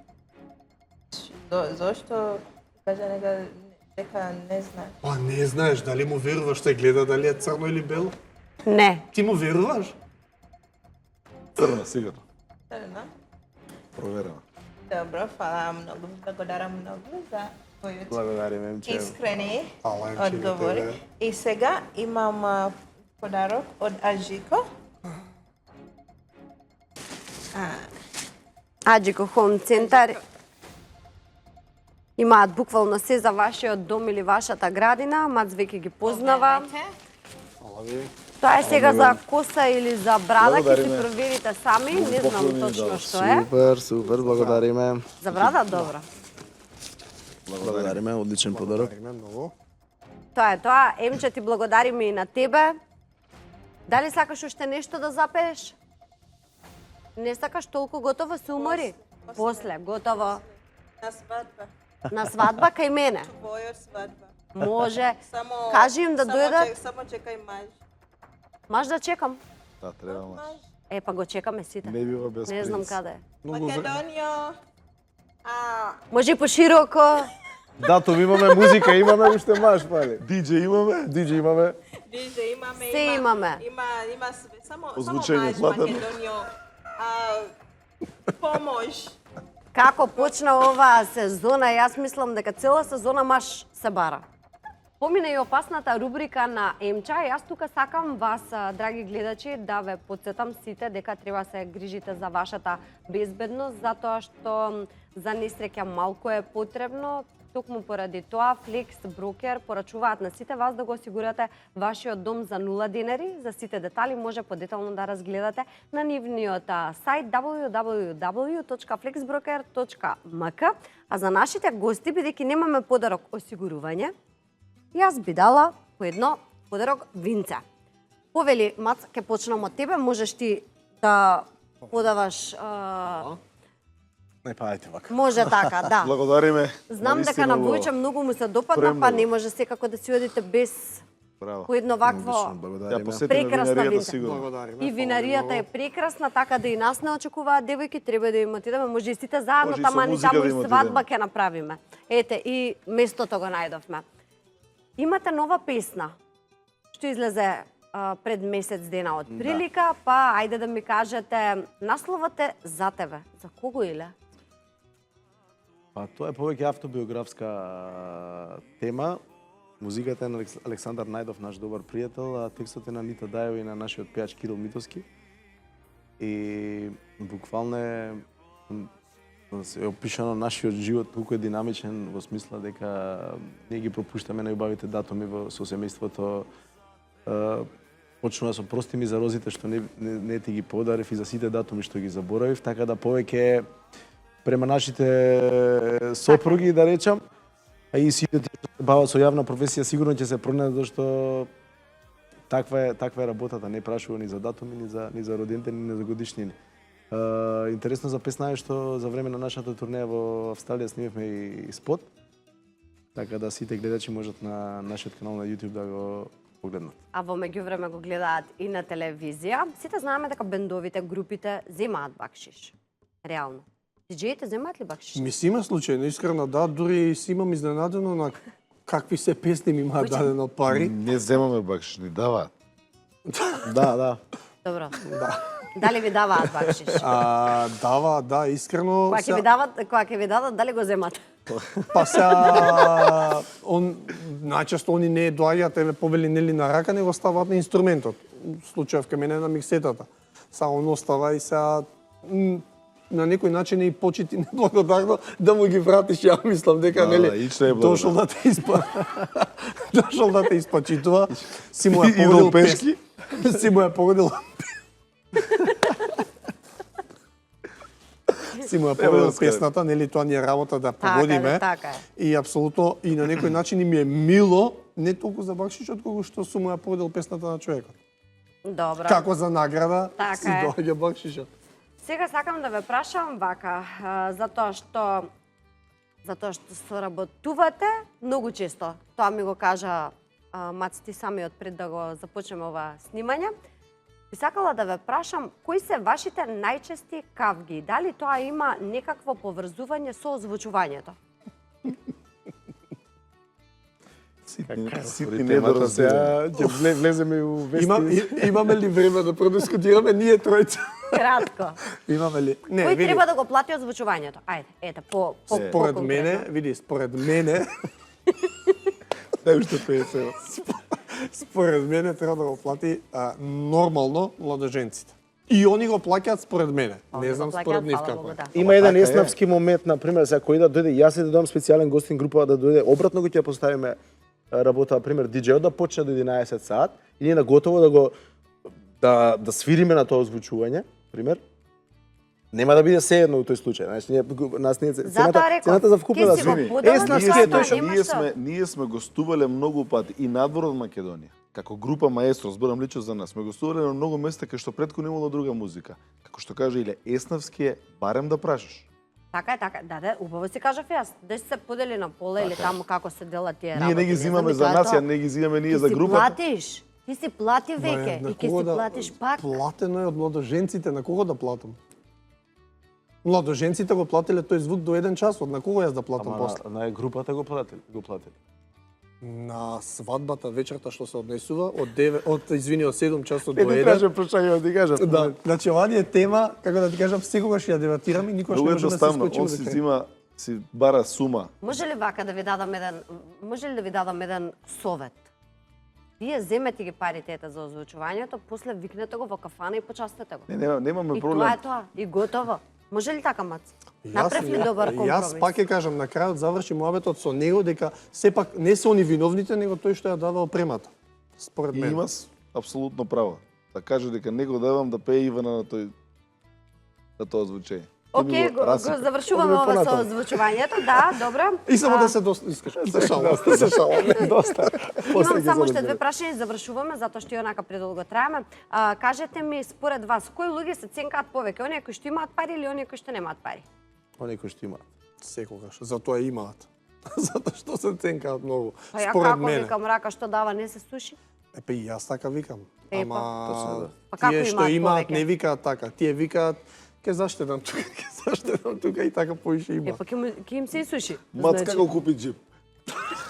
Зошто кажа дека не знаеш? Па, не знаеш дали му веруваш, те гледа дали е црно или бело. Не. Ти му веруваш? Црна, сигурно. Црна? Проверено. Добро, фала многу. Благодарам многу за твојот Благодарим, Емче. искрени Фала, Емче, на одговори. тебе. И сега имам подарок од Ажико. Аџико Хоум Центар имаат буквално се за вашиот дом или вашата градина. Мац веќе ги познава. Фала ви. Тоа е сега за коса или за брада, ќе се Благодариме. проверите сами, не знам точно што е. Супер, супер, благодариме. За брада добро. Благодариме, одличен подарок. Благодариме многу. Тоа е тоа. Емче, ти благодариме и на тебе. Дали сакаш уште нешто да запееш? Не сакаш толку, готово се умори? После, готово. На свадба. На свадба кај мене. Твојот свадба. Може. Само Кажи им да дојдат. Само чекај маж. Маш да чекам. Да, треба маш. Па го чекаме сите. Не бива без Не знам принц. каде е. Македонио. Може и пошироко. Датум имаме, музика имаме, уште маш пали. Диџе имаме? Диџе имаме. Диже имаме. Се имаме. Има све. Само Озвучење, маш платено. Македонио. Помош. Како почна оваа сезона, јас мислам дека цела сезона маш се бара. Помина и опасната рубрика на Емча. Јас тука сакам вас, драги гледачи, да ве потсетам сите дека треба се грижите за вашата безбедност, затоа што за несреќа малку е потребно. Токму поради тоа, Flex Broker порачуваат на сите вас да го осигурате вашиот дом за 0 денари. За сите детали може подетално да разгледате на нивниот сајт www.flexbroker.mk. А за нашите гости, бидејќи немаме подарок осигурување, јас би дала по едно подарок винце. Повели, Мац, ќе почнам од тебе, можеш ти да подаваш... Не пајте вака. Може така, да. Благодариме. Знам дека Навистина на убаво. Војче многу му се допадна, Премногу. па не може секако да си одите без Браво. по едно вакво... Ја Благодариме. посетиме Прекрасна винаријата винца. сигурно. Благодариме. И винаријата е прекрасна, така да и нас не очекуваат девојки, треба да им отидеме, може и сите заедно, Може и со таман и музика таму да и им свадба отидеме. ќе направиме. Ете, и местото го најдовме. Имате нова песна, што излезе пред месец дена од прилика, па ајде да ми кажете, насловот е За тебе. За кого иле? Па тоа е повеќе автобиографска тема. Музиката е на Александар Најдов, наш добар пријател, а текстот е на Нита Дајова и на нашиот пејач Кирил Митовски. И буквално е опишано нашиот живот, колку е динамичен во смисла дека ние ги пропуштаме најубавите датуми со семејството. Почнува со прости ми за розите што не ти ги подарив и за сите датуми што ги заборавив, така да повеќе према нашите сопруги, да речам, а и сите тие што се бават со јавна професија сигурно ќе се пронајдат што таква е работата, не прашува ни за датуми, ни за родендени, ни за годишнини. Интересно за песна е што за време на нашата турнеја во Австралија снимавме и спот, така да сите гледачи можат на нашиот канал на YouTube да го погледнат. А во меѓувреме го гледаат и на телевизија. Сите знаеме дека бендовите, групите земаат бакшиш. Реално. Диџеите земаат ли бакшиш? Ми си има случајно, искрено да, дури си имам изненадено на какви се песни ми имаат дадено пари. Не земаме бакшиш, ни даваат. Да. Добро. Дали ви даваат бакшиш? Дава, да, искрено. Кога ќе ви дадат, дали го земат? Па се најчесто они не доаѓаат еве повели нели на рака, него ставаат на инструментот. Случајов кај мене на миксетата. Са он остава и сега на некој начин е и почит и неблагодарно да му ги вратиш, ја мислам дека нели дошол да те дошол да те испачитува, си му ја погодил пешки, си му ја погодил си му ја погодил песната, нели тоа ни е работа да погодиме. Така е. И апсолутно и на некој начин ми е мило, не толку за бакшишот колку што сум му ја погодил песната на човекот. Добро. Како за награда Така си е. доаѓа бакшишот. Сега сакам да ве прашам вака, затоа што соработувате многу често. Тоа ми го кажа Мац, ти самиот пред да го започнеме ова снимање. Би сакала да ве прашам, кои се вашите најчести кавги? Дали тоа има некакво поврзување со озвучувањето? Ситни недоразбирања. Ќе влеземе у вести. Имаме ли време да продискутираме ние тројца? Кратко. Имаме ли? Не, Кој види. треба да го плати озвучувањето? Ајде, ете, Според мене, види, според мене според мене треба да го плати нормално младоженците. И они го плаќаат според мене. Не знам според нив како е. Има еден еснавски момент, на пример, за кој да дојде, јас да дадам специјален гостин група да дојде, обратно го ќе поставиме работа, на пример, диџејот да почне до 11 сат и ние на готово да го да свириме на тоа озвучување, пример. Нема да биде сеедно во тој случај. Значи цената за вкупна да свини. Еснавски е тој што Ние сме гостувале многу пати и надвор од Македонија. Како група Маестро, зборам лично за нас, сме гостувале на многу места кај што претходно имало друга музика. Како што каже Иле, еснавски е барем да прашаш. Така е, така. Да, убаво си кажав јас. Да се подели на пола или таму како се делат тие работи. Ние не ги зимаме за нас, ја не ги зимаме ние за групата. Ти си платиш. Ти си плати веќе на и ќе кого си платиш пак. Платено е од младоженците, на кого да платам? Младоженците го платиле тој звук до 1 час, од на кого јас да платам после? На групата го платили. На свадбата вечерта што се однесува од 7 часот до Не 1. кажам прашање, ти кажам. Да, значи ова е тема, како да ти кажам, секогаш ја дебатираме и никогаш Многу не можеме да се едноставно, исклучиме. он си бара сума. Може ли вака да ви дадам еден совет? Вие земете ги парите ете за озвучувањето, после викнете го во кафана и почастете го. Немаме И проблем. тоа е тоа, и готово. Може ли така, Мац? Направи добар компромис. Јас пак ќе кажам, на крајот заврши муабетот со него дека сепак не се они виновните, него тој што ја дава опремата. Според И мене. има апсолутно право. Да каже дека не го давам да пее Ивана на тоа звучење. Океј, го завршуваме Одиме ова со понатаму. озвучувањето, да, добро. И само да се искаш. Се шалам. Доста. Имам само уште две прашања и завршуваме, затоа што и онака предолго траеме. Кажете ми, според вас, кои луѓе се ценкаат повеќе? Оние кои што имаат пари или оние кои што немаат пари? Оние кои што имаат. Секогаш, затоа имаат. Затоа што се ценкаат многу. Па ја Според како мене. викам, рака што дава не се суши? Епе и јас така викам. Епа. Ама Па како тие што имаат имаат повеќе? не викаат така. Тие викаат ќе заштедам тука, ќе заштедам тука и така поише има. Епа ќе им се суши. Мац како купи джип?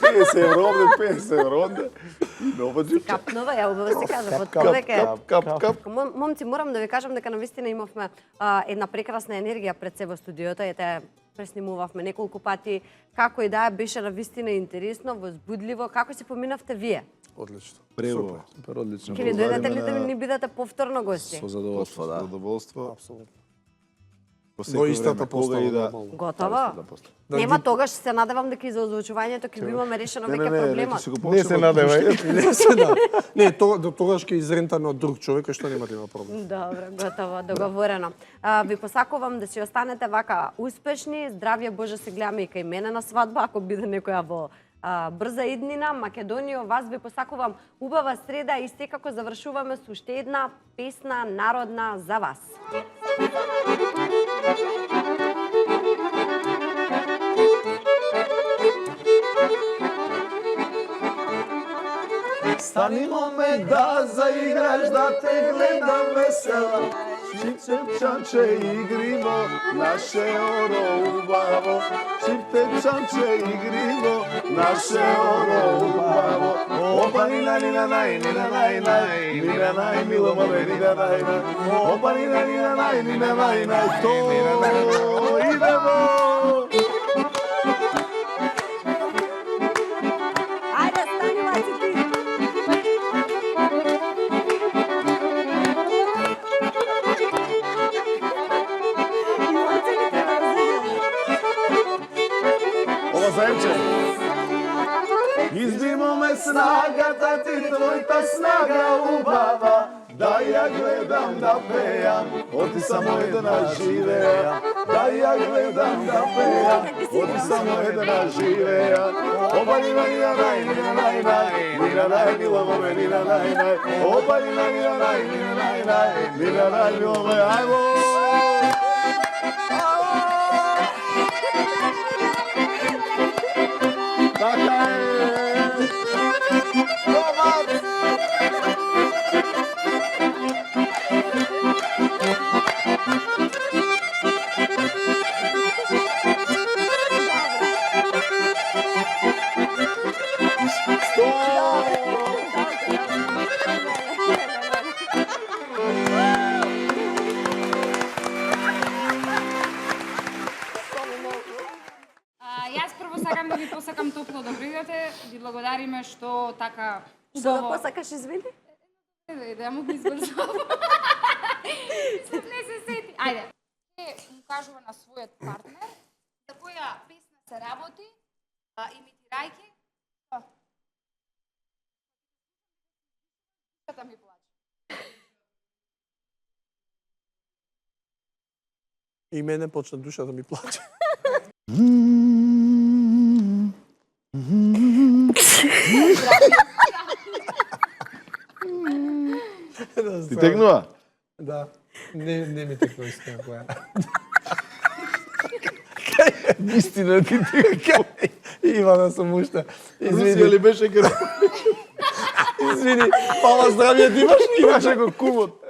50 евро овде, 50 евро онде. И нова джипче. Капнова, ја убаво се кажа, под Кап, повеќе. кап. Момци, морам да ви кажам дека навистина имавме една прекрасна енергија пред себе во студиото, ете преснимувавме неколку пати, како и да е, беше навистина интересно, возбудливо. Како се поминавте вие? Одлично. Прево. Супер, одлично. Ќе ни дојдете ли да ни бидете повторно гости? Со задоволство, да. Задоволство. Апсолутно. Во Во секој истата време, кога постава и да... нормално. Готово? Да Нема ги- тогаш се надевам дека и за озвучувањето ќе го имаме решено Не, веќе нека проблемот. си го Не се почнеме од надевај. друштвото. Не се да. Не, до тогаш ќе изрентаме од друг човек кој што нема да има проблем. Добро, готово, договорено. Ви посакувам да си останете вака успешни, здравје Боже се гледаме и кај мене на свадба, ако биде некоја во брза иднина. Македонијо, вас ви посакувам убава среда и секако завршуваме со уште една песна народна за вас. Стани момент да заиграш, да те гледам весела. Чипче чанче игриво, наше оро убаво. Чипте чанче игриво, наше оро убаво. Опа нина нина нај, нина нај нај, нина нај, мило маме, нина нај нај. Опа нина нина нај, нина нај нај, то идемо. Ајде, стани, Лаци, ти! Ова заемче. Избимо ме снагата ти, твојта снага убава. Да ја гледам да пеам, оти само една живеа. Да ја гледам да пеам, оти само една живеа. Опа нина нина нај, нина нај нај, нина нај мила моме, нина нај нај. Опа нина нина нај, нина нај нај, нина нај мила моме, ајмо! Така е! Томат! Јас прво сакам да ви посакам топло добро идете, ви благодариме што така Што да убаво... посакаш, извини? Да му ги избрзувам. Не се сети. Ајде. Ќе му кажува на својот партнер за која песна се работи, имитирајќи. Да ми плаче. И мене почна душа да ми плаче. Ти тегнува? Да. Не ми текно искрено која. Вистина ти Ивана сум уште. Русија ли беше град? Извини, пала здравје ти имаш, имаш како кумот.